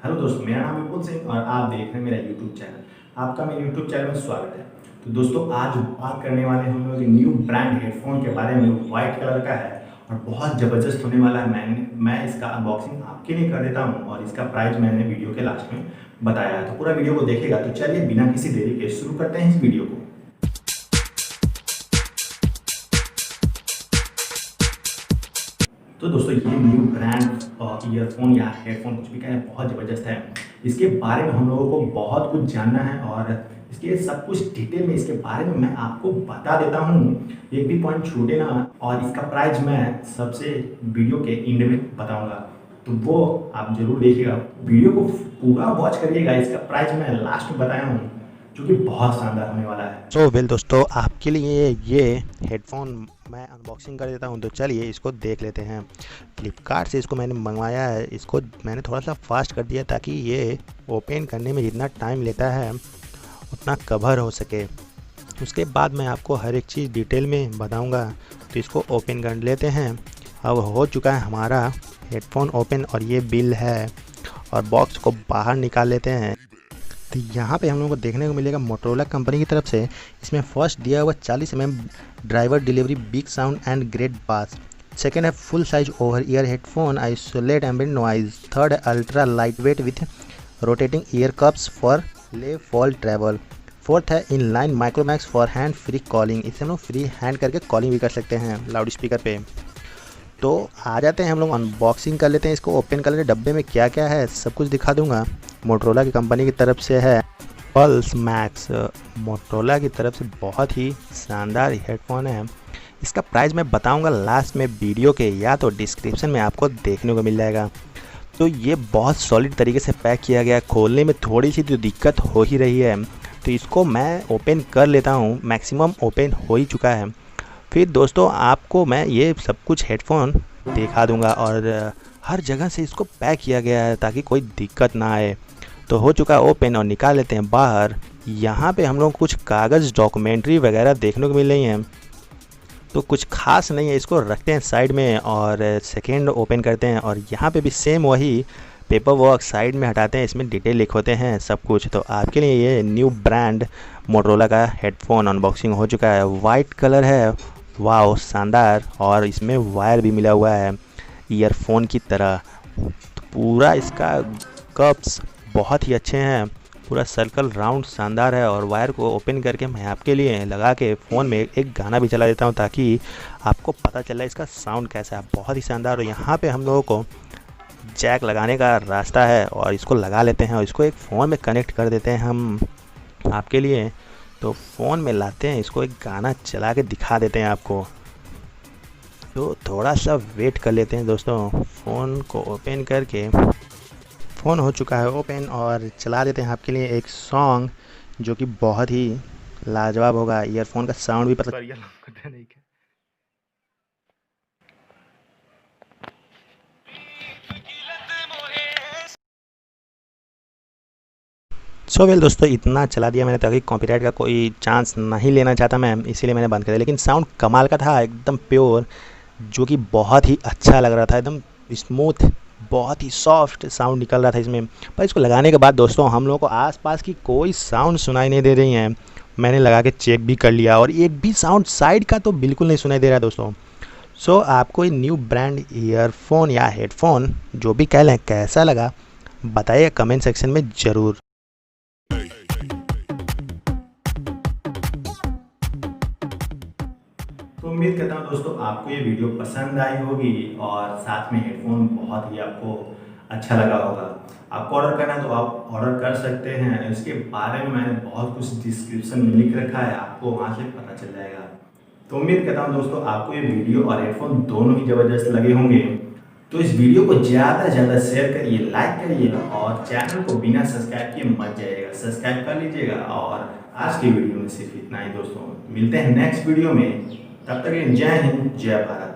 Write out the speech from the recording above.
Hello दोस्तों, मेरा नाम विपुल सिंह और आप देख रहे हैं मेरा यूट्यूब चैनल। आपका मेरे यूट्यूब चैनल में स्वागत है। तो दोस्तों, आज बात करने वाले हम लोग न्यू ब्रांड हेडफोन के बारे में। वाइट कलर का है और बहुत ज़बरदस्त होने वाला है। मैं इसका अनबॉक्सिंग आपके लिए कर देता हूँ और इसका प्राइस मैंने वीडियो के लास्ट में बताया है। तो पूरा वीडियो को देखेगा। तो चलिए बिना किसी देरी के शुरू करते हैं इस वीडियो को। तो दोस्तों, ये न्यू ब्रांड ईयरफोन या हेडफोन कुछ भी कहें, बहुत ज़बरदस्त है। इसके बारे में हम लोगों को बहुत कुछ जानना है और इसके सब कुछ डिटेल में इसके बारे में मैं आपको बता देता हूँ। एक भी पॉइंट छूटे ना। और इसका प्राइस मैं सबसे वीडियो के एंड में बताऊँगा, तो वो आप ज़रूर देखिएगा। वीडियो को पूरा वॉच करिएगा। इसका प्राइस मैं लास्ट में बताया हूँ, जो कि बहुत शानदार होने वाला है। सो वेल दोस्तों, आपके लिए ये हेडफोन मैं अनबॉक्सिंग कर देता हूं। तो चलिए इसको देख लेते हैं। फ्लिपकार्ट से इसको मैंने मंगवाया है। इसको मैंने थोड़ा सा फास्ट कर दिया ताकि ये ओपन करने में जितना टाइम लेता है उतना कवर हो सके। उसके बाद मैं आपको हर एक चीज़ डिटेल में बताऊंगा। तो इसको ओपन कर लेते हैं। अब हो चुका है हमारा हेडफोन ओपन और ये बिल है। और बॉक्स को बाहर निकाल लेते हैं। तो यहाँ पे हम लोगों को देखने को मिलेगा मोटरोला कंपनी की तरफ से इसमें फर्स्ट दिया हुआ 40 mm driver delivery, big sound and great bass. Second है full size over ear headphone, isolate ambient noise. Third है ultra light weight with rotating ear cups for lay flat travel. Fourth है in line Micromax for hand free calling. इसे हम लोग free hand करके calling भी कर सकते हैं लाउड स्पीकर पे। तो आ जाते हैं हम लोग अनबॉक्सिंग कर लेते हैं। इसको ओपन कर लेते हैं। डब्बे में क्या क्या है सब कुछ दिखा दूंगा। मोटरोला की कंपनी की तरफ से है पल्स मैक्स। मोटरोला की तरफ से बहुत ही शानदार हेडफोन है। इसका प्राइस मैं बताऊंगा लास्ट में वीडियो के, या तो डिस्क्रिप्शन में आपको देखने को मिल जाएगा। तो ये बहुत सॉलिड तरीके से पैक किया गया है। खोलने में थोड़ी सी तो दिक्कत हो ही रही है। तो इसको मैं ओपन कर लेता हूँ। मैक्सिमम ओपन हो ही चुका है। फिर दोस्तों आपको मैं ये सब कुछ हेडफोन दिखा दूंगा और हर जगह से इसको पैक किया गया है ताकि कोई दिक्कत ना आए। तो हो चुका है ओपन और निकाल लेते हैं बाहर। यहाँ पे हम लोग कुछ कागज़ डॉक्यूमेंट्री वगैरह देखने को मिल रही हैं। तो कुछ खास नहीं है, इसको रखते हैं साइड में और सेकेंड ओपन करते हैं। और यहाँ पे भी सेम वही पेपर वर्क साइड में हटाते हैं। इसमें डिटेल लिखोते हैं सब कुछ। तो आपके लिए ये न्यू ब्रांड मोटरोला का हेडफोन अनबॉक्सिंग हो चुका है। वाइट कलर है, वाह शानदार। और इसमें वायर भी मिला हुआ है ईयरफोन की तरह। तो पूरा इसका कप्स बहुत ही अच्छे हैं। पूरा सर्कल राउंड शानदार है। और वायर को ओपन करके मैं आपके लिए लगा के फ़ोन में एक गाना भी चला देता हूँ ताकि आपको पता चला इसका साउंड कैसा है। बहुत ही शानदार। और यहाँ पे हम लोगों को जैक लगाने का रास्ता है और इसको लगा लेते हैं और इसको एक फ़ोन में कनेक्ट कर देते हैं हम आपके लिए। तो फ़ोन में लाते हैं इसको, एक गाना चला के दिखा देते हैं आपको। तो थोड़ा सा वेट कर लेते हैं दोस्तों। फ़ोन को ओपन करके फ़ोन हो चुका है ओपन और चला देते हैं आपके लिए एक सॉन्ग जो कि बहुत ही लाजवाब होगा। ईयरफोन का साउंड भी पता नहीं। सो वेल दोस्तों, इतना चला दिया मैंने ताकि कॉपीराइट का कोई चांस नहीं लेना चाहता मैं, इसीलिए मैंने बंद कर दिया। लेकिन साउंड कमाल का था, एकदम प्योर, जो कि बहुत ही अच्छा लग रहा था। एकदम स्मूथ, बहुत ही सॉफ्ट साउंड निकल रहा था इसमें। पर इसको लगाने के बाद दोस्तों हम लोगों को आसपास की कोई साउंड सुनाई नहीं दे रही हैं। मैंने लगा के चेक भी कर लिया और एक भी साउंड साइड का तो बिल्कुल नहीं सुनाई दे रहा है दोस्तों। सो आपको ये न्यू ब्रांड ईयरफोन या हेडफोन जो भी कह लें कैसा लगा बताइए कमेंट सेक्शन में ज़रूर। तो उम्मीद करता हूँ दोस्तों आपको ये वीडियो पसंद आई होगी और साथ में हेडफोन बहुत ही आपको अच्छा लगा होगा। आपको ऑर्डर करना है तो आप ऑर्डर कर सकते हैं। इसके बारे में मैंने बहुत कुछ डिस्क्रिप्शन में लिख रखा है, आपको वहाँ से पता चल जाएगा। तो उम्मीद करता हूँ दोस्तों आपको ये वीडियो और हेडफोन दोनों ही ज़बरदस्त लगे होंगे। तो इस वीडियो को ज़्यादा से ज़्यादा शेयर करिए, लाइक करिएगा और चैनल को बिना सब्सक्राइब किए मत जाइएगा, सब्सक्राइब कर लीजिएगा। और आज की वीडियो में सिर्फ इतना ही दोस्तों, मिलते हैं नेक्स्ट वीडियो में। तब तक जय हिंद, जय भारत।